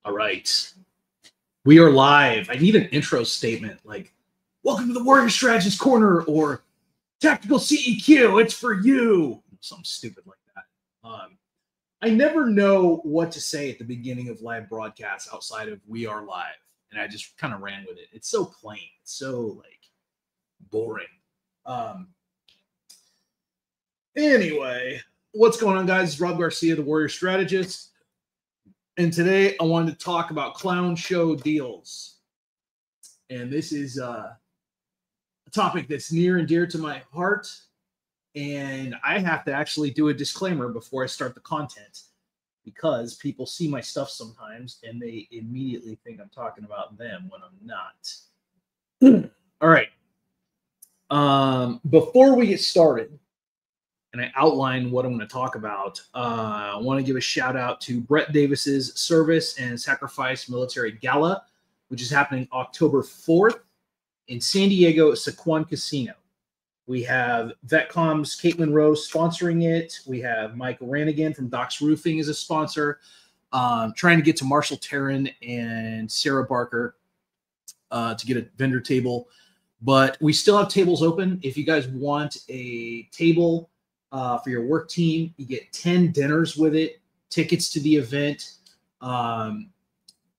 All right. We are live. I need an intro statement like, welcome to the Warrior Strategist Corner or Tactical CEQ. It's for you. Something stupid like that. I never know what to say at the beginning of live broadcasts outside of we are live. And I just kind of ran with it. It's so plain. It's so like boring. Anyway, what's going on, guys? It's Rob Garcia, the Warrior Strategist. And today I wanted to talk about clown show deals. And this is a topic that's near and dear to my heart. And I have to actually do a disclaimer before I start the content because people see my stuff sometimes and they immediately think I'm talking about them when I'm not. All right. Before we get started, and I outline what I'm going to talk about, I want to give a shout out to Brett Davis's Service and Sacrifice Military Gala, which is happening October 4th in San Diego at Sequan Casino. We have VetCom's Caitlin Rose sponsoring it. We have Mike Ranigan from Doc's Roofing as a sponsor. Trying to get to Marshall Terran and Sarah Barker to get a vendor table. But we still have tables open. If you guys want a table for your work team, you get 10 dinners with it, tickets to the event.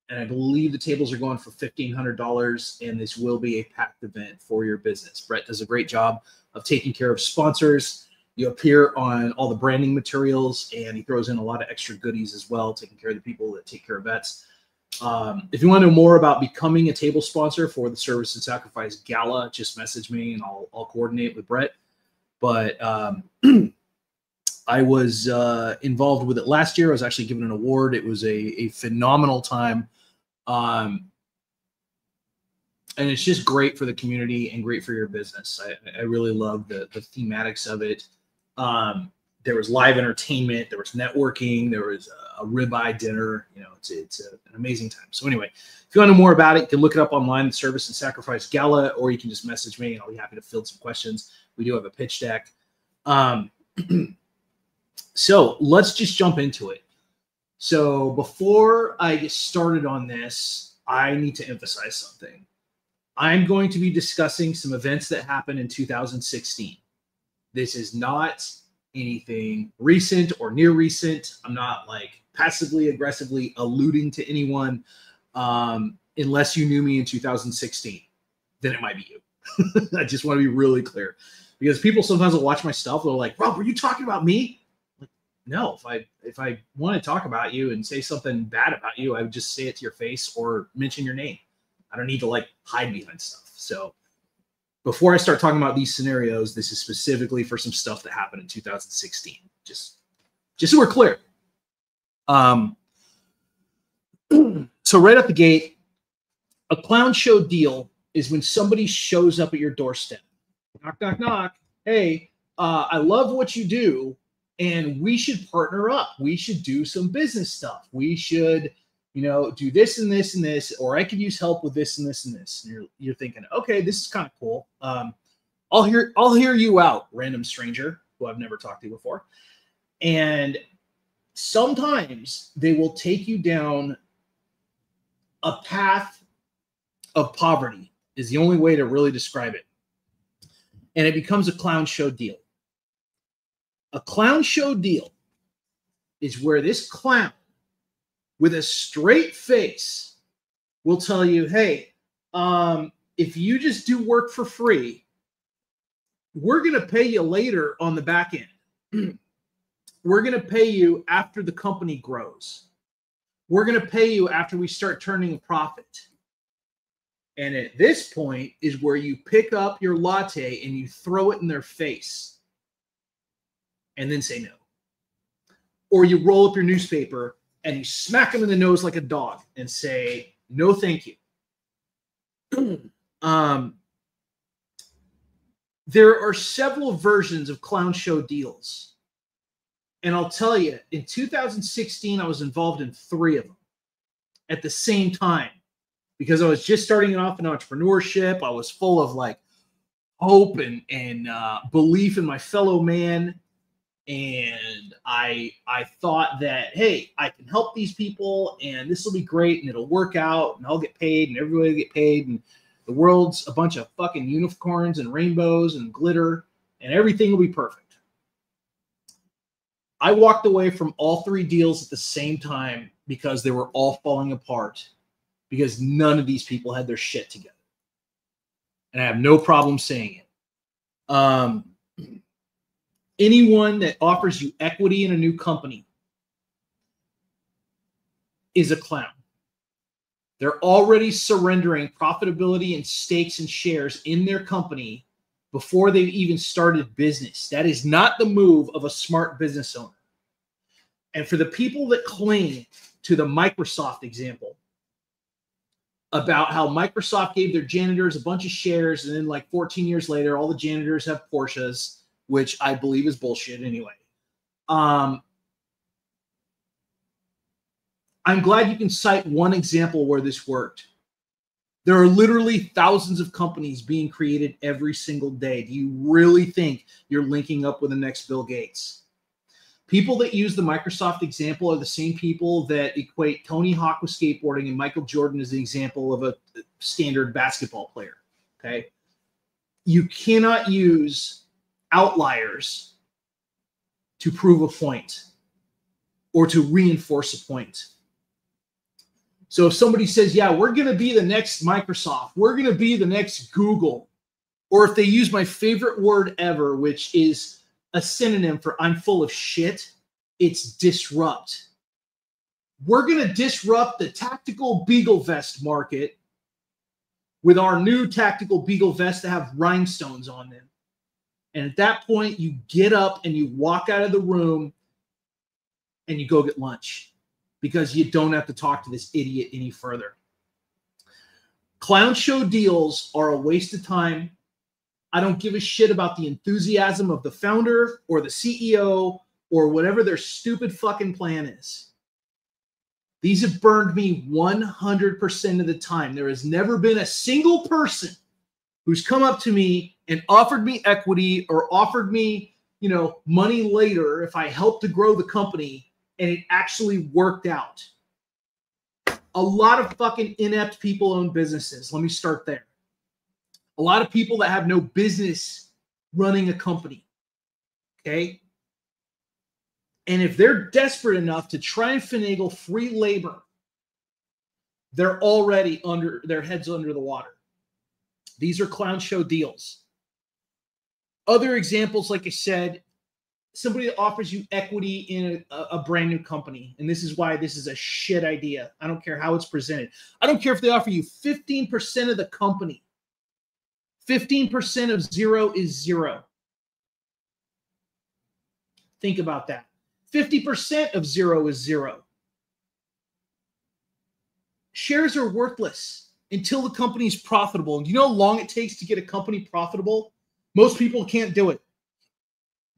And I believe the tables are going for $1,500, and this will be a packed event for your business. Brett does a great job of taking care of sponsors. You appear on all the branding materials, and he throws in a lot of extra goodies as well, taking care of the people that take care of vets. If you want to know more about becoming a table sponsor for the Service and Sacrifice Gala, just message me, and I'll coordinate with Brett. But I was involved with it last year. I was actually given an award. It was a phenomenal time. And it's just great for the community and great for your business. I really love the thematics of it. There was live entertainment. There was networking. There was a ribeye dinner. You know, it's an amazing time. So anyway, if you want to know more about it, you can look it up online, the Service and Sacrifice Gala, or you can just message me, and I'll be happy to field some questions. We do have a pitch deck. So let's just jump into it. So before I get started on this, I need to emphasize something. I'm going to be discussing some events that happened in 2016. This is not anything recent or near recent. I'm not like passively aggressively alluding to anyone unless you knew me in 2016. Then it might be you. I just want to be really clear because people sometimes will watch my stuff. They're like, Rob, were you talking about me? Like, no, if I want to talk about you and say something bad about you, I would just say it to your face or mention your name. I don't need to like hide behind stuff. So before I start talking about these scenarios, this is specifically for some stuff that happened in 2016. Just so we're clear. So right up the gate, a clown show deal is when somebody shows up at your doorstep. Knock, knock, knock. Hey, I love what you do, and we should partner up. We should do some business stuff. We should, do this and this and this, or I could use help with this and this and this. And you're thinking, okay, this is kind of cool. I'll hear you out, random stranger who I've never talked to before. And sometimes they will take you down a path of poverty is the only way to really describe it. And it becomes a clown show deal. A clown show deal is where this clown with a straight face will tell you, hey, if you just do work for free, we're going to pay you later on the back end. We're going to pay you after the company grows. We're going to pay you after we start turning a profit. And at this point is where you pick up your latte and you throw it in their face and then say no. Or you roll up your newspaper and you smack them in the nose like a dog and say, no, thank you. There are several versions of clown show deals. And I'll tell you, in 2016, I was involved in 3 of them at the same time because I was just starting off in entrepreneurship. I was full of like hope and belief in my fellow man. And I thought that, hey, I can help these people and this will be great and it'll work out and I'll get paid and everybody will get paid and the world's a bunch of fucking unicorns and rainbows and glitter and everything will be perfect. I walked away from all 3 deals at the same time because they were all falling apart because none of these people had their shit together. And I have no problem saying it. Anyone that offers you equity in a new company is a clown. They're already surrendering profitability and stakes and shares in their company before they've even started business. That is not the move of a smart business owner. And for the people that cling to the Microsoft example about how Microsoft gave their janitors a bunch of shares and then like 14 years later, all the janitors have Porsches, which I believe is bullshit anyway. I'm glad you can cite one example where this worked. There are literally thousands of companies being created every single day. Do you really think you're linking up with the next Bill Gates? People that use the Microsoft example are the same people that equate Tony Hawk with skateboarding and Michael Jordan as the example of a standard basketball player. Okay. You cannot use outliers to prove a point or to reinforce a point. So if somebody says, yeah, we're going to be the next Microsoft, we're going to be the next Google, or if they use my favorite word ever, which is a synonym for I'm full of shit, it's disrupt. We're going to disrupt the tactical beagle vest market with our new tactical beagle vests that have rhinestones on them. And at that point, you get up and you walk out of the room and you go get lunch because you don't have to talk to this idiot any further. Clown show deals are a waste of time. I don't give a shit about the enthusiasm of the founder or the CEO or whatever their stupid fucking plan is. These have burned me 100% of the time. There has never been a single person who's come up to me and offered me equity or offered me, money later if I helped to grow the company and it actually worked out. A lot of fucking inept people own businesses. Let me start there. A lot of people that have no business running a company. Okay? And if they're desperate enough to try and finagle free labor, they're already under their heads under the water. These are clown show deals. Other examples, like I said, somebody that offers you equity in a brand new company. And this is why this is a shit idea. I don't care how it's presented. I don't care if they offer you 15% of the company. 15% of zero is zero. Think about that. 50% of zero is zero. Shares are worthless until the company is profitable. And you know how long it takes to get a company profitable? Most people can't do it.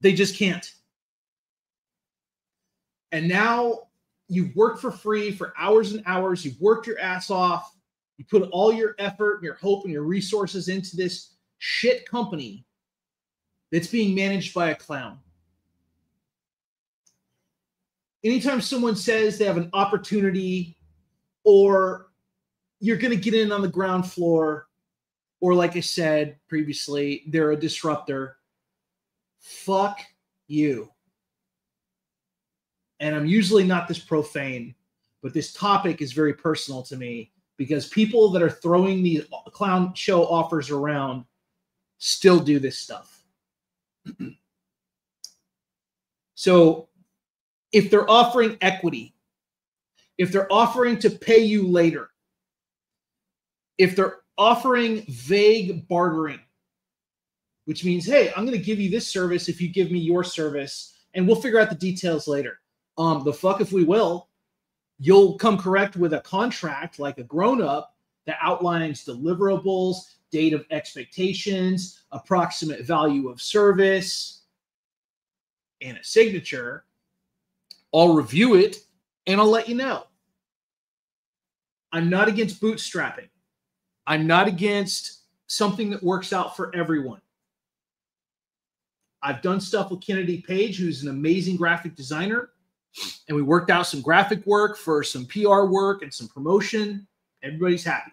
They just can't. And now you've worked for free for hours and hours. You've worked your ass off. You put all your effort and your hope and your resources into this shit company that's being managed by a clown. Anytime someone says they have an opportunity or you're going to get in on the ground floor, or like I said previously, they're a disruptor, fuck you. And I'm usually not this profane, but this topic is very personal to me because people that are throwing these clown show offers around still do this stuff. So if they're offering equity, if they're offering to pay you later, if they're offering vague bartering, which means, hey, I'm going to give you this service if you give me your service, and we'll figure out the details later. The fuck if we will. You'll come correct with a contract like a grown-up that outlines deliverables, date of expectations, approximate value of service, and a signature. I'll review it, and I'll let you know. I'm not against bootstrapping. I'm not against something that works out for everyone. I've done stuff with Kennedy Page, who's an amazing graphic designer, and we worked out some graphic work for some PR work and some promotion. Everybody's happy.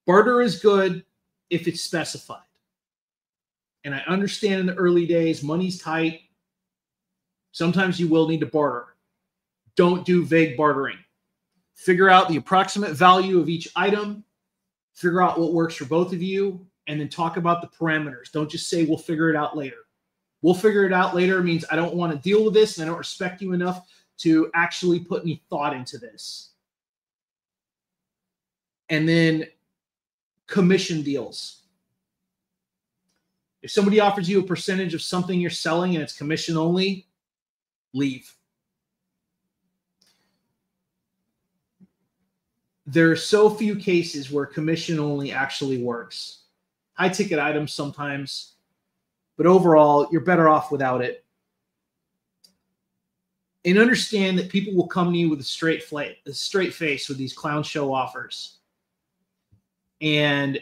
Barter is good if it's specified. And I understand in the early days, money's tight. Sometimes you will need to barter. Don't do vague bartering. Figure out the approximate value of each item. Figure out what works for both of you, and then talk about the parameters. Don't just say, we'll figure it out later. We'll figure it out later means I don't want to deal with this, and I don't respect you enough to actually put any thought into this. And then commission deals. If somebody offers you a percentage of something you're selling and it's commission only, leave. There are so few cases where commission only actually works. High ticket items sometimes, but overall, you're better off without it. And understand that people will come to you with a straight face with these clown show offers. And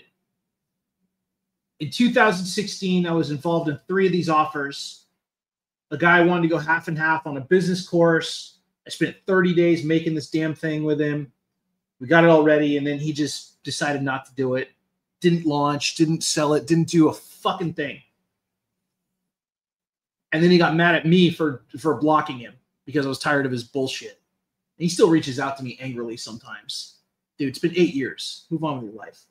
in 2016, I was involved in 3 of these offers. A guy wanted to go half and half on a business course. I spent 30 days making this damn thing with him. We got it all ready, and then he just decided not to do it. Didn't launch, didn't sell it, didn't do a fucking thing. And then he got mad at me for blocking him because I was tired of his bullshit. And he still reaches out to me angrily sometimes. Dude, it's been 8 years. Move on with your life.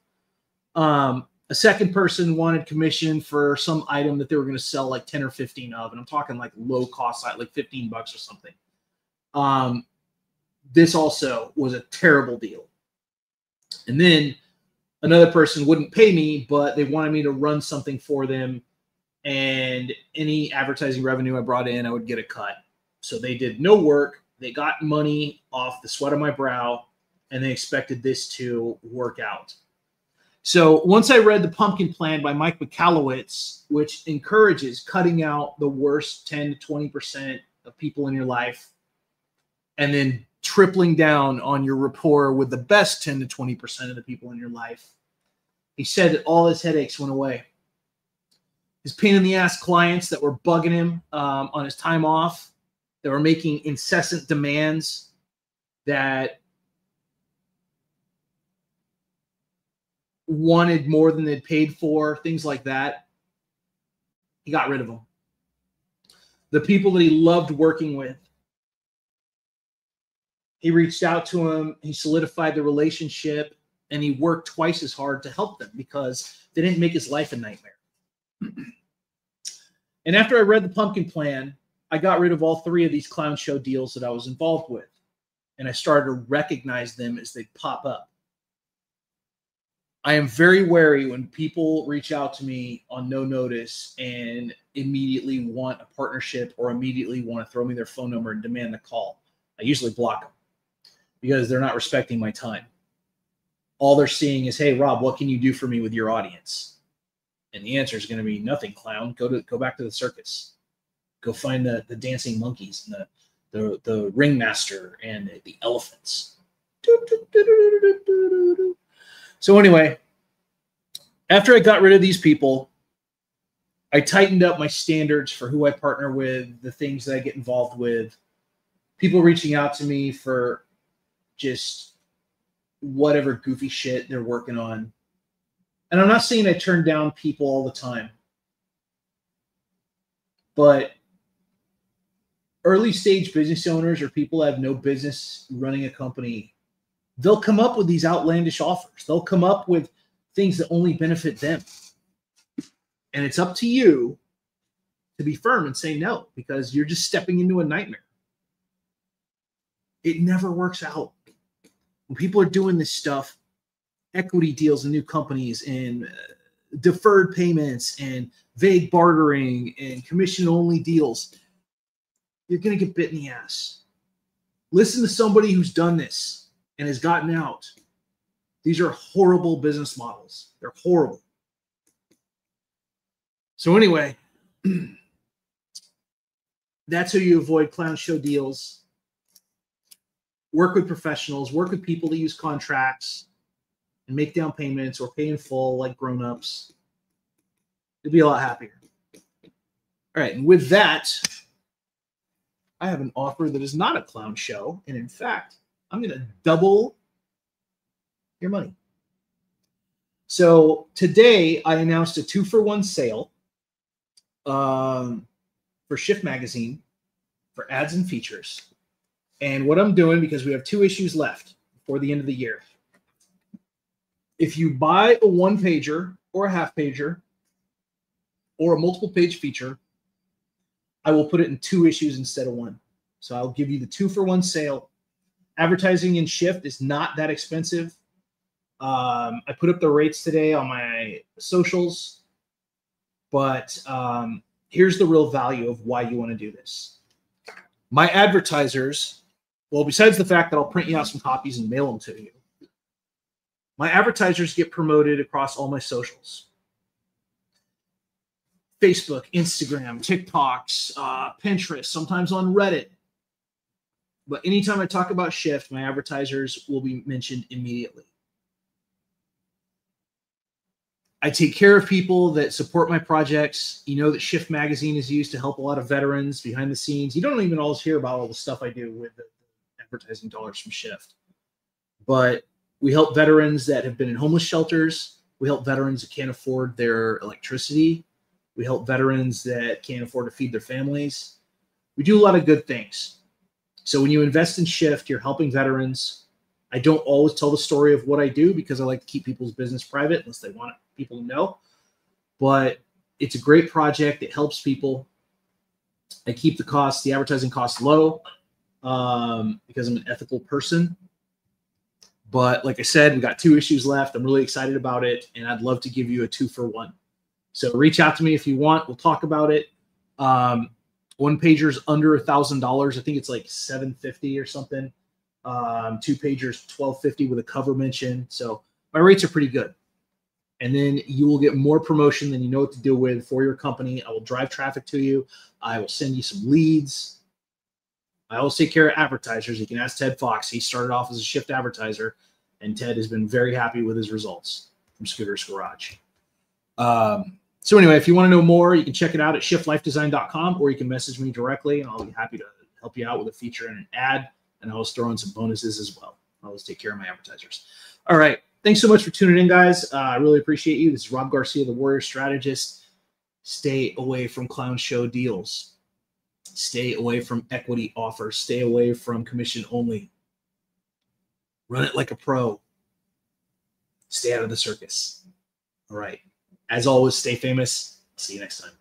A second person wanted commission for some item that they were going to sell like 10 or 15 of. And I'm talking like low cost, like $15 or something. This also was a terrible deal. And then another person wouldn't pay me, but they wanted me to run something for them. And any advertising revenue I brought in, I would get a cut. So they did no work. They got money off the sweat of my brow, and they expected this to work out. So once I read The Pumpkin Plan by Mike Michalowicz, which encourages cutting out the worst 10 to 20% of people in your life, and then tripling down on your rapport with the best 10 to 20% of the people in your life, he said that all his headaches went away. His pain in the ass clients that were bugging him on his time off, that were making incessant demands, that wanted more than they'd paid for, things like that, he got rid of them. The people that he loved working with, he reached out to him, he solidified the relationship, and he worked twice as hard to help them because they didn't make his life a nightmare. And after I read The Pumpkin Plan, I got rid of all 3 of these clown show deals that I was involved with. And I started to recognize them as they pop up. I am very wary when people reach out to me on no notice and immediately want a partnership or immediately want to throw me their phone number and demand a call. I usually block them because they're not respecting my time. All they're seeing is, hey, Rob, what can you do for me with your audience? And the answer is going to be nothing, clown. Go back to the circus. Go find the dancing monkeys and the ringmaster and the elephants. So anyway, after I got rid of these people, I tightened up my standards for who I partner with, the things that I get involved with, people reaching out to me for just whatever goofy shit they're working on. And I'm not saying I turn down people all the time, but early stage business owners or people that have no business running a company, they'll come up with these outlandish offers. They'll come up with things that only benefit them. And it's up to you to be firm and say no, because you're just stepping into a nightmare. It never works out. When people are doing this stuff, equity deals in new companies and deferred payments and vague bartering and commission-only deals, you're going to get bit in the ass. Listen to somebody who's done this and has gotten out. These are horrible business models. They're horrible. So anyway, that's how you avoid clown show deals. Work with professionals. Work with people that use contracts and make down payments or pay in full like grown-ups. You'll be a lot happier. All right, and with that, I have an offer that is not a clown show, and in fact, I'm going to double your money. So today, I announced a 2-for-1 sale for Shift Magazine for ads and features. And what I'm doing, because we have 2 issues left before the end of the year, if you buy a 1-pager or a half-pager or a multiple-page feature, I will put it in 2 issues instead of 1. So I'll give you the 2-for-1 sale. Advertising in Shift is not that expensive. I put up the rates today on my socials, but here's the real value of why you want to do this. My advertisers, well, besides the fact that I'll print you out some copies and mail them to you, my advertisers get promoted across all my socials. Facebook, Instagram, TikToks, Pinterest, sometimes on Reddit. But anytime I talk about Shift, my advertisers will be mentioned immediately. I take care of people that support my projects. You know that Shift Magazine is used to help a lot of veterans behind the scenes. You don't even always hear about all the stuff I do with the advertising dollars from Shift. But we help veterans that have been in homeless shelters. We help veterans that can't afford their electricity. We help veterans that can't afford to feed their families. We do a lot of good things. So when you invest in Shift, you're helping veterans. I don't always tell the story of what I do because I like to keep people's business private unless they want people to know. But it's a great project. It helps people. I keep the advertising costs low because I'm an ethical person. But like I said, we got 2 issues left. I'm really excited about it, and I'd love to give you a 2-for-1. So reach out to me if you want. We'll talk about it. 1-pager's under $1,000. I think it's like $750 or something. 2-pager's $1,250 with a cover mention. So my rates are pretty good. And then you will get more promotion than you know what to do with for your company. I will drive traffic to you. I will send you some leads. I always take care of advertisers. You can ask Ted Fox. He started off as a Shift advertiser, and Ted has been very happy with his results from Scooter's Garage. So anyway, if you want to know more, you can check it out at shiftlifedesign.com, or you can message me directly, and I'll be happy to help you out with a feature and an ad, and I'll throw in some bonuses as well. I always take care of my advertisers. All right. Thanks so much for tuning in, guys. I really appreciate you. This is Rob Garcia, the Warrior Strategist. Stay away from clown show deals. Stay away from equity offers. Stay away from commission only. Run it like a pro. Stay out of the circus. All right. As always, stay famous. See you next time.